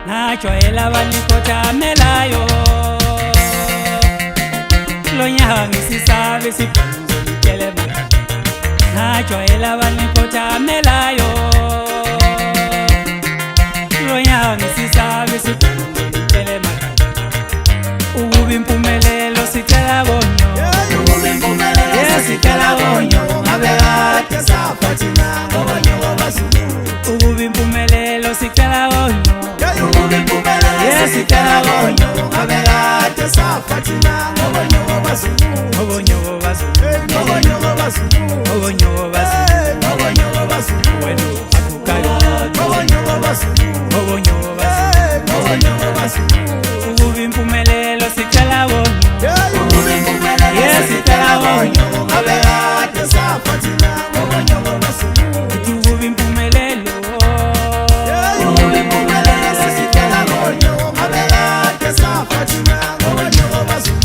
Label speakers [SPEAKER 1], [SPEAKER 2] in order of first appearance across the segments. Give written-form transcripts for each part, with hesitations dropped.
[SPEAKER 1] najwayela abanikothamelayo lo nyaka ngisisabe sibhonzo ngitshele manje najwayela abanikothamelayo lo nyaka ngisisabe sibhonzo ngitshele manje ukuba impumelelo sicela bonyo
[SPEAKER 2] ukuba impumelelo sicela bonyo ngabe kade saphathina ngobonyo bobazulu
[SPEAKER 1] ukuba impumelelo sicela bonyo
[SPEAKER 2] ukuba impumelelo sicela bonyo ngabe kade saphathina ngobonyo bobazulu
[SPEAKER 1] ngobonyo bobazulu
[SPEAKER 2] ngobonyo bobazulu
[SPEAKER 1] ngobonyo bobazulu
[SPEAKER 2] ngobonyo bobazulu
[SPEAKER 1] wena akukayo
[SPEAKER 2] ngobonyo bobazulu
[SPEAKER 1] ngobonyo bobazulu
[SPEAKER 2] ngobonyo bobazulu
[SPEAKER 1] ukuba impumelelo sicela bonyo
[SPEAKER 2] ukuba impumelelo sicela bonyo ngabe kade saphathina ngobonyo bobazulu
[SPEAKER 1] ukuba impumelelo
[SPEAKER 2] ukuba impumelelo sicela bonyo ngabe kade saphathina ngobonyo bobazulu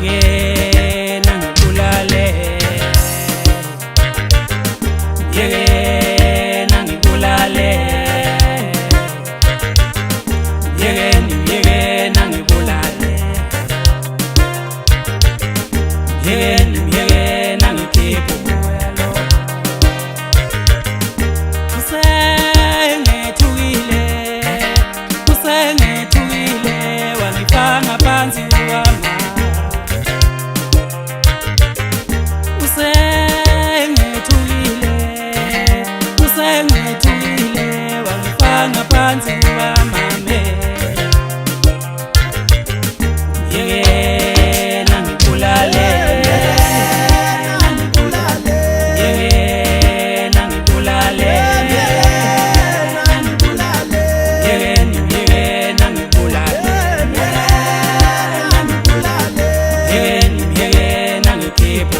[SPEAKER 1] yekena ngibulale yekena ngibulale yekena ngibulale yekena ngikhiphe umoya lo usengethukile wangifaka phansi wami usengethukile wangifaka phansi wamame yekena ngibulale yekena ngibulale yekena ngibulale yekena ngikhiphe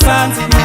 [SPEAKER 2] Fancy